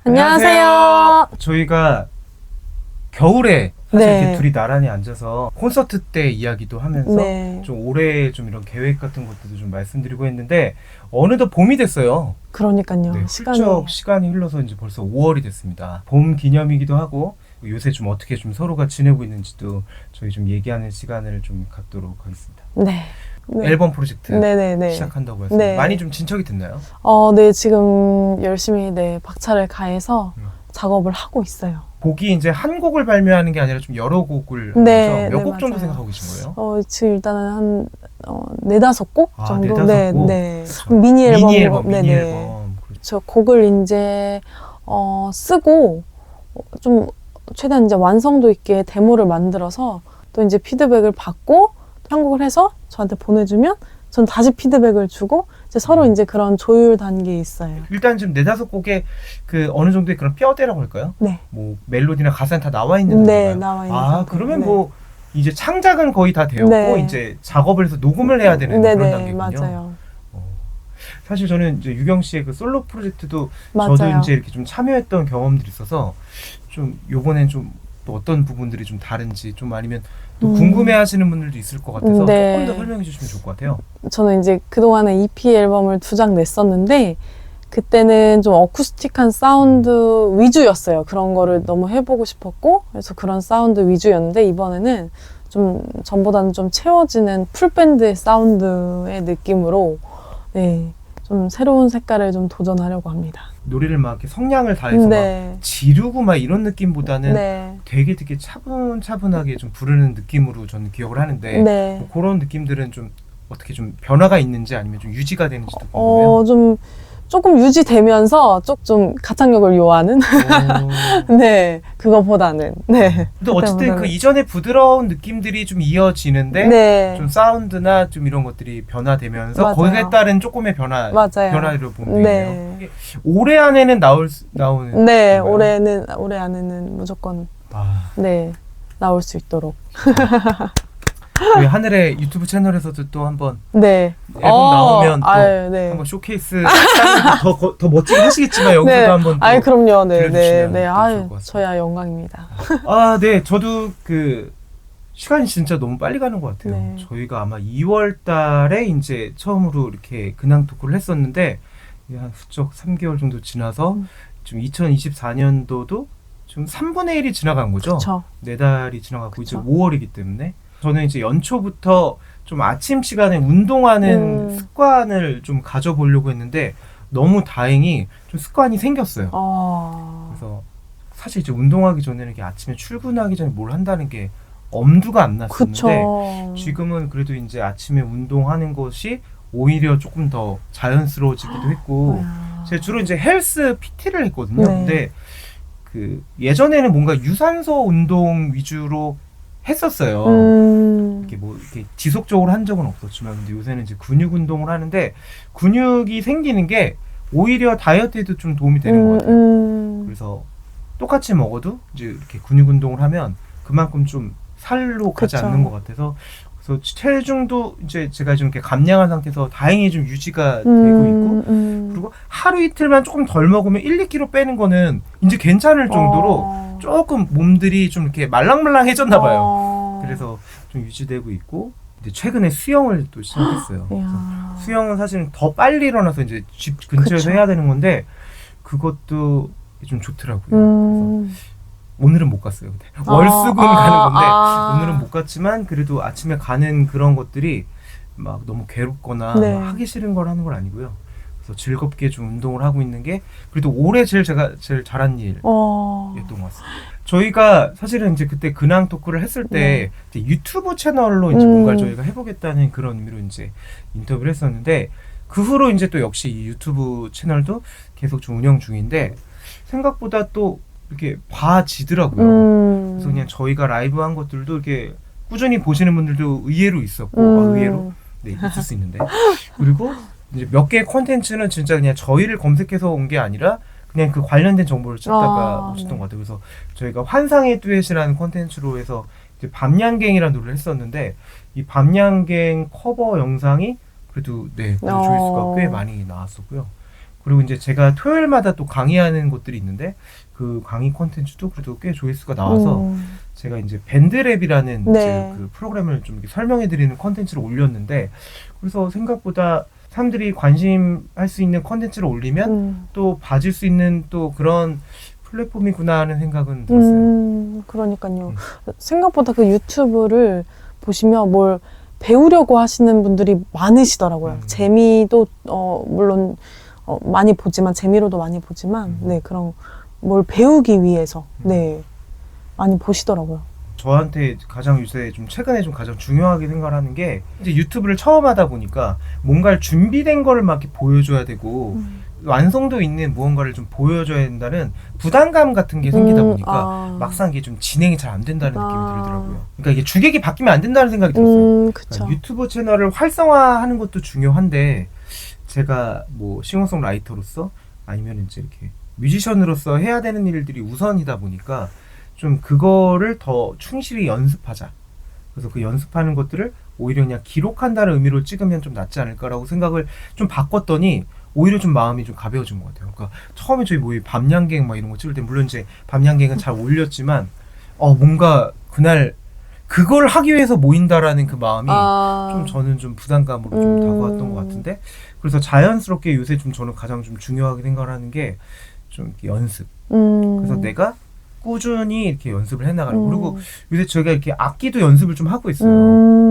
안녕하세요. 저희가 겨울에 사실 네. 이렇게 둘이 나란히 앉아서 콘서트 때 이야기도 하면서 네. 좀 올해 좀 이런 계획 같은 것들도 좀 말씀드리고 했는데 어느덧 봄이 됐어요. 그러니까요. 네, 시간이. 훌쩍 시간이 흘러서 이제 벌써 5월이 됐습니다. 봄 기념이기도 하고 요새 좀 어떻게 좀 서로가 지내고 있는지도 저희 좀 얘기하는 시간을 좀 갖도록 하겠습니다. 네. 네. 앨범 프로젝트 네네네. 시작한다고 해서 네. 많이 좀 진척이 됐나요? 네, 지금 열심히 박차를 가해서 작업을 하고 있어요. 곡이 이제 한 곡을 발매하는 게 아니라 좀 여러 곡을 하는 네, 거죠? 몇 네, 곡 정도 맞아요. 생각하고 계신 거예요? 지금 일단은 한 4-5곡 아, 정도. 4-5 네, 곡? 네. 그렇죠. 미니 앨범. 미니 앨범. 저 곡을 이제 쓰고 좀 최대한 이제 완성도 있게 데모를 만들어서 또 이제 피드백을 받고 편곡을 해서 저한테 보내주면 전 다시 피드백을 주고 이제 서로 이제 그런 조율 단계에 있어요. 일단 지금 4-5곡에 그 어느 정도의 그런 뼈대라고 할까요? 네. 뭐 멜로디나 가사는 다 나와 있는 네, 건가요? 나와 있는 아, 상태. 그러면 네. 뭐 이제 창작은 거의 다 되었고 네. 이제 작업을 해서 녹음을 해야 되는 그런 네네, 단계군요. 맞아요. 사실 저는 이제 유경 씨의 그 솔로 프로젝트도 맞아요. 저도 이제 이렇게 좀 참여했던 경험들이 있어서 좀 요번엔 좀 또 어떤 부분들이 좀 다른지 좀 아니면 또 궁금해하시는 분들도 있을 것 같아서 네. 조금 더 설명해 주시면 좋을 것 같아요. 저는 이제 그동안에 EP 앨범을 2장 냈었는데 그때는 좀 어쿠스틱한 사운드 위주였어요. 그런 거를 너무 해보고 싶었고 그래서 그런 사운드 위주였는데 이번에는 좀 전보다는 좀 채워지는 풀밴드의 사운드의 느낌으로 네, 좀 새로운 색깔을 좀 도전하려고 합니다. 노래를 막 이렇게 성량을 다해서 네. 막 지르고 막 이런 느낌보다는 네. 되게 차분차분하게 좀 부르는 느낌으로 저는 기억을 하는데 네. 뭐 그런 느낌들은 좀 어떻게 좀 변화가 있는지 아니면 좀 유지가 되는지도 궁금해요. 좀 조금 유지되면서 좀 가창력을 요하는 네, 그거보다는 네. 근데 어쨌든 그 이전에 부드러운 느낌들이 좀 이어지는데 네. 좀 사운드나 좀 이런 것들이 변화되면서 맞아요. 거기에 따른 조금의 맞아요. 변화를 보면 네. 되네요. 이게 올해 안에는 나오는 네, 건가요? 올해 안에는 무조건 아, 네, 나올 수 있도록. 저희 하늘의 유튜브 채널에서도 또 한번 네. 앨범 나오면 또 아유, 네. 한번 쇼케이스 더 멋지게 하시겠지만 여기서도 네. 한번 또 아유, 그럼요. 네, 네, 들려주시면 네. 또 좋을 아유, 것 같습니다. 저야 영광입니다. 아, 네. 저도 그 시간이 진짜 너무 빨리 가는 것 같아요. 네. 저희가 아마 2월 달에 이제 처음으로 이렇게 근황 토크를 했었는데 한 훌쩍 3개월 정도 지나서 지금 2024년도도 지금 3분의 1이 지나간 거죠. 그쵸. 4달이 지나가고 그쵸. 이제 5월이기 때문에 저는 이제 연초부터 좀 아침 시간에 운동하는 습관을 좀 가져보려고 했는데 너무 다행히 좀 습관이 생겼어요. 그래서 사실 이제 운동하기 전에는 이게 아침에 출근하기 전에 뭘 한다는 게 엄두가 안 났었는데 그쵸. 지금은 그래도 이제 아침에 운동하는 것이 오히려 조금 더 자연스러워지기도 했고 제가 주로 이제 헬스 PT를 했거든요. 네. 근데 그 예전에는 뭔가 유산소 운동 위주로 했었어요. 이렇게 뭐 이렇게 지속적으로 한 적은 없었지만 근데 요새는 이제 근육 운동을 하는데 근육이 생기는 게 오히려 다이어트에도 좀 도움이 되는 것 같아요. 그래서 똑같이 먹어도 이제 이렇게 근육 운동을 하면 그만큼 좀 살로 가지 그쵸. 않는 것 같아서 그래서 체중도 이제 제가 좀 이렇게 감량한 상태에서 다행히 좀 유지가 되고 있고 그리고 하루 이틀만 조금 덜 먹으면 1-2kg 빼는 거는 이제 괜찮을 정도로 조금 몸들이 좀 이렇게 말랑말랑해졌나 봐요. 그래서 좀 유지되고 있고 이제 최근에 수영을 또 시작했어요. 그래서 수영은 사실은 더 빨리 일어나서 이제 집 근처에서 그쵸. 해야 되는 건데 그것도 좀 좋더라고요. 그래서 오늘은 못 갔어요. 근데 월수금 가는 건데 오늘은 못 갔지만 그래도 아침에 가는 그런 것들이 막 너무 괴롭거나 네. 막 하기 싫은 걸 하는 건 아니고요. 그래서 즐겁게 좀 운동을 하고 있는 게 그래도 올해 제가 제일 잘한 일이었던 것 같습니다. 저희가 사실은 이제 그때 근황 토크를 했을 때 이제 유튜브 채널로 이제 뭔가를 저희가 해보겠다는 그런 의미로 이제 인터뷰를 했었는데 그 후로 이제 또 역시 이 유튜브 채널도 계속 좀 운영 중인데 생각보다 또 이렇게 봐지더라고요. 그래서 그냥 저희가 라이브 한 것들도 이렇게 꾸준히 보시는 분들도 의외로 있었고 의외로 네 있을 수 있는데 그리고 이제 몇 개의 콘텐츠는 진짜 그냥 저희를 검색해서 온 게 아니라 그냥 그 관련된 정보를 찾다가 오셨던 네. 것 같아요. 그래서 저희가 환상의 듀엣이라는 콘텐츠로 해서 이제 밤양갱이라는 노래를 했었는데 이 밤양갱 커버 영상이 그래도 네 조회수가 꽤 많이 나왔었고요. 그리고 이제 제가 토요일마다 또 강의하는 곳들이 있는데 그 강의 콘텐츠도 그래도 꽤 조회수가 나와서 제가 이제 밴드랩이라는 네. 그 프로그램을 좀 이렇게 설명해드리는 콘텐츠를 올렸는데 그래서 생각보다 사람들이 관심할 수 있는 콘텐츠를 올리면 또 봐줄 수 있는 또 그런 플랫폼이구나 하는 생각은 들었어요. 그러니까요. 생각보다 그 유튜브를 보시면 뭘 배우려고 하시는 분들이 많으시더라고요. 재미도 물론 많이 보지만 재미로도 많이 보지만 네 그런 뭘 배우기 위해서 네 많이 보시더라고요. 저한테 가장 요새 좀 최근에 좀 가장 중요하게 생각하는 게 이제 유튜브를 처음 하다 보니까 뭔가를 준비된 거를 막 이렇게 보여줘야 되고 완성도 있는 무언가를 좀 보여줘야 된다는 부담감 같은 게 생기다 보니까 막상 이게 좀 진행이 잘 안 된다는 느낌이 들더라고요. 그러니까 이게 주객이 바뀌면 안 된다는 생각이 들었어요. 그러니까 유튜브 채널을 활성화하는 것도 중요한데 제가 뭐 싱어송라이터로서 아니면 이제 이렇게 뮤지션으로서 해야 되는 일들이 우선이다 보니까 좀 그거를 더 충실히 연습하자. 그래서 그 연습하는 것들을 오히려 그냥 기록한다는 의미로 찍으면 좀 낫지 않을까라고 생각을 좀 바꿨더니 오히려 좀 마음이 좀 가벼워진 것 같아요. 그러니까 처음에 저희 뭐 밤양갱 막 이런 거 찍을 때 물론 이제 밤양갱은 잘 올렸지만 뭔가 그날 그걸 하기 위해서 모인다라는 그 마음이 좀 저는 좀 부담감으로 좀 다가왔던 것 같은데 그래서 자연스럽게 요새 좀 저는 가장 좀 중요하게 생각을 하는 게 좀 연습. 그래서 내가 꾸준히 이렇게 연습을 해나가는 그리고 요새 저희가 이렇게 악기도 연습을 좀 하고 있어요.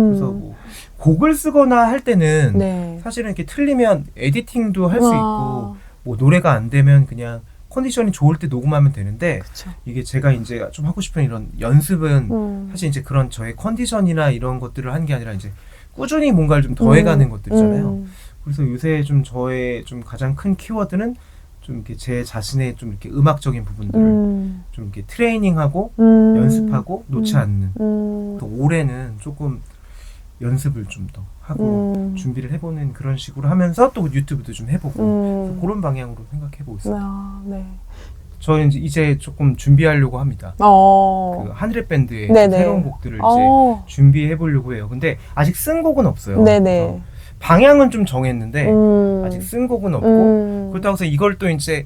그래서 뭐 곡을 쓰거나 할 때는 네. 사실은 이렇게 틀리면 에디팅도 할 수 있고 뭐 노래가 안 되면 그냥 컨디션이 좋을 때 녹음하면 되는데 그쵸. 이게 제가 이제 좀 하고 싶은 이런 연습은 사실 이제 그런 저의 컨디션이나 이런 것들을 하는 게 아니라 이제 꾸준히 뭔가를 좀 더해가는 것들이잖아요. 그래서 요새 좀 저의 좀 가장 큰 키워드는 좀 이렇게 제 자신의 좀 이렇게 음악적인 부분들을 좀 이렇게 트레이닝하고 연습하고 놓지 않는. 또 올해는 조금 연습을 좀 더 하고 준비를 해보는 그런 식으로 하면서 또 유튜브도 좀 해보고 그런 방향으로 생각해보고 있어요. 네. 저는 이제 조금 준비하려고 합니다. 그 하늘의 밴드의 새로운 곡들을 이제 준비해보려고 해요. 근데 아직 쓴 곡은 없어요. 네네. 방향은 좀 정했는데 아직 쓴 곡은 없고 그렇다고 해서 이걸 또 이제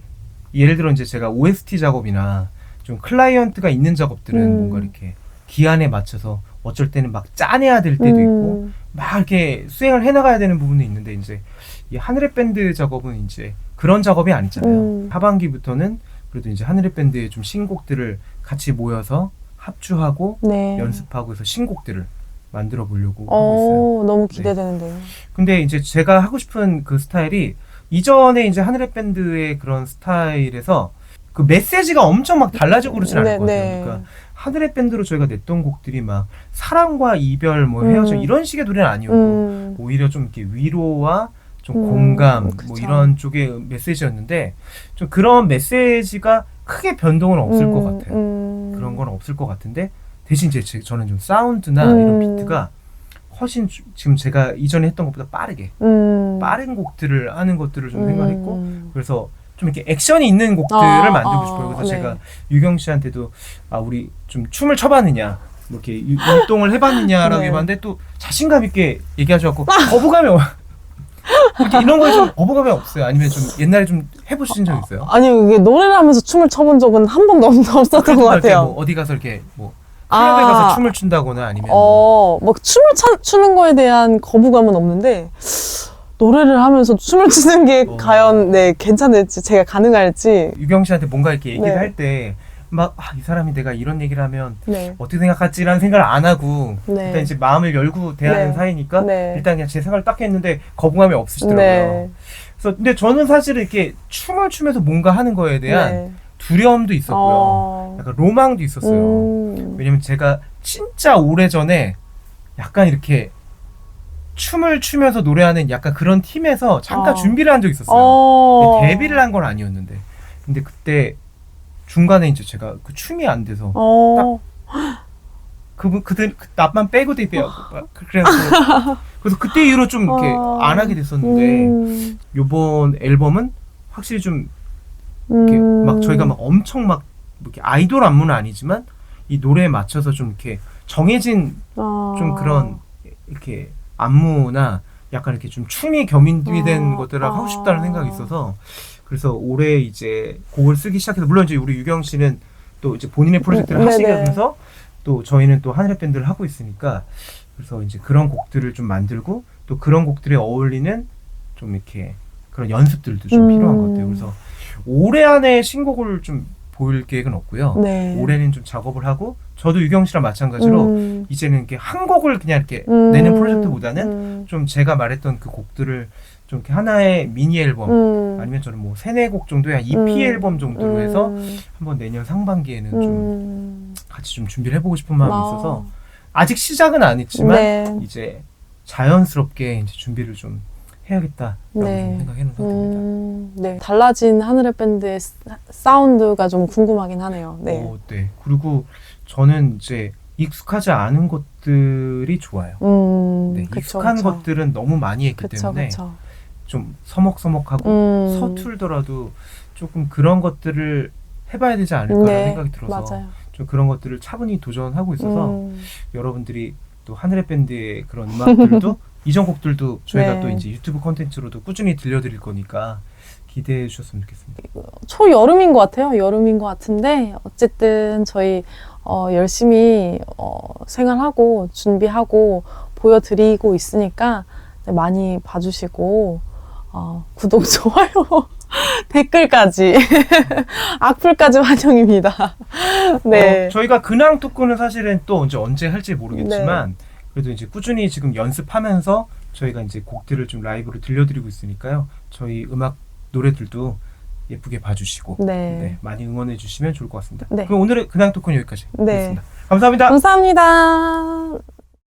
예를 들어 이제 제가 OST 작업이나 좀 클라이언트가 있는 작업들은 뭔가 이렇게 기한에 맞춰서 어쩔 때는 막 짜내야 될 때도 있고 막 이렇게 수행을 해나가야 되는 부분도 있는데 이제 이 하늘의 밴드 작업은 이제 그런 작업이 아니잖아요. 하반기부터는 그래도 이제 하늘의 밴드의 좀 신곡들을 같이 모여서 합주하고 연습하고 해서 신곡들을 만들어 보려고 하고 있어요. 너무 기대되는데요. 근데 이제 제가 하고 싶은 그 스타일이 이전에 이제 하늘의 밴드의 그런 스타일에서 그 메시지가 엄청 막 달라지고 그러진 않을 것 같아요. 그러니까 하늘의 밴드로 저희가 냈던 곡들이 막 사랑과 이별, 뭐 헤어져 이런 식의 노래는 아니었고 오히려 좀 이렇게 위로와 좀 공감 뭐 이런 쪽의 메시지였는데 좀 그런 메시지가 크게 변동은 없을 것 같아요. 그런 건 없을 것 같은데 대신 이제 저는 좀 사운드나 이런 비트가 훨씬 지금 제가 이전에 했던 것보다 빠른 곡들을 하는 것들을 좀 생각했고 그래서 좀 이렇게 액션이 있는 곡들을 만들고 싶어요. 그래서 제가 유경 씨한테도 우리 좀 춤을 춰봤느냐 뭐 이렇게 율동을 해봤느냐라고 해봤는데 또 자신감 있게 얘기하셔갖고 거부감이 이런 거에 좀 거부감이 없어요? 아니면 좀 옛날에 좀 해보신 적 있어요? 아니요, 이게 노래를 하면서 춤을 춰본 적은 한 번도 없었던 것 같아요. 뭐 어디 가서 이렇게 뭐 클럽에 가서 춤을 춘다거나 아니면 뭐 춤을 추는 거에 대한 거부감은 없는데 노래를 하면서 춤을 추는 게 과연 괜찮을지 제가 가능할지. 유경 씨한테 뭔가 이렇게 얘기를 할 때 막 이 사람이 내가 이런 얘기를 하면 어떻게 생각할지라는 생각을 안 하고 일단 이제 마음을 열고 대하는 사이니까 일단 그냥 제 생각을 딱 했는데 거부감이 없으시더라고요. 그래서 근데 저는 사실 이렇게 춤을 추면서 뭔가 하는 거에 대한 두려움도 있었고요. 약간 로망도 있었어요. 왜냐면 제가 진짜 오래전에 약간 이렇게 춤을 추면서 노래하는 약간 그런 팀에서 잠깐 준비를 한 적이 있었어요. 데뷔를 한 건 아니었는데. 근데 그때 중간에 이제 제가 그 춤이 안 돼서 딱 그들 나만 빼고 데뷔하고 그래서 그때 이후로 좀 이렇게 안 하게 됐었는데 요번 앨범은 확실히 좀 이렇게 막 저희가 막 엄청 막 이렇게 아이돌 안무는 아니지만 이 노래에 맞춰서 좀 이렇게 정해진 좀 그런 이렇게 안무나 약간 이렇게 좀 춤이 겸비된 것들을 하고 싶다는 생각이 있어서 그래서 올해 이제 곡을 쓰기 시작해서 물론 이제 우리 유경 씨는 또 이제 본인의 프로젝트를 네네. 하시면서 또 저희는 또 하늘의 밴드를 하고 있으니까 그래서 이제 그런 곡들을 좀 만들고 또 그런 곡들에 어울리는 좀 이렇게 그런 연습들도 좀 필요한 것 같아요. 그래서 올해 안에 신곡을 좀 보일 계획은 없고요. 네. 올해는 좀 작업을 하고 저도 유경 씨랑 마찬가지로 이제는 이렇게 한 곡을 그냥 이렇게 내는 프로젝트보다는 좀 제가 말했던 그 곡들을 좀 이렇게 하나의 미니 앨범 아니면 저는 뭐 3-4곡 정도의 한 EP 앨범 정도로 해서 한번 내년 상반기에는 좀 같이 좀 준비를 해보고 싶은 마음이 있어서 아직 시작은 안 했지만 네. 이제 자연스럽게 이제 준비를 좀 해야겠다라고 네. 좀 생각하는 상태입니다. 네. 달라진 하늘의 밴드의 사운드가 좀 궁금하긴 하네요. 네. 네. 그리고 저는 이제 익숙하지 않은 것들이 좋아요. 네, 그쵸, 익숙한 그쵸. 것들은 너무 많이 했기 그쵸, 때문에 그쵸. 좀 서먹서먹하고 서툴더라도 조금 그런 것들을 해봐야 되지 않을까라는 네, 생각이 들어서 맞아요. 좀 그런 것들을 차분히 도전하고 있어서 여러분들이 또 하늘의 밴드의 그런 음악들도 이전 곡들도 저희가 네. 또 이제 유튜브 콘텐츠로도 꾸준히 들려드릴 거니까 기대해 주셨으면 좋겠습니다. 초여름인 것 같아요. 여름인 것 같은데 어쨌든 저희 열심히 생활하고 준비하고 보여드리고 있으니까 많이 봐주시고 구독, 좋아요, 댓글까지 악플까지 환영입니다. 네. 저희가 근황 토크는 사실은 또 이제 언제 할지 모르겠지만 그래도 이제 꾸준히 지금 연습하면서 저희가 이제 곡들을 좀 라이브로 들려드리고 있으니까요. 저희 음악 노래들도 예쁘게 봐주시고 네. 많이 응원해 주시면 좋을 것 같습니다. 네. 그럼 오늘의 근황 토크는 여기까지 네. 하겠습니다. 감사합니다. 감사합니다.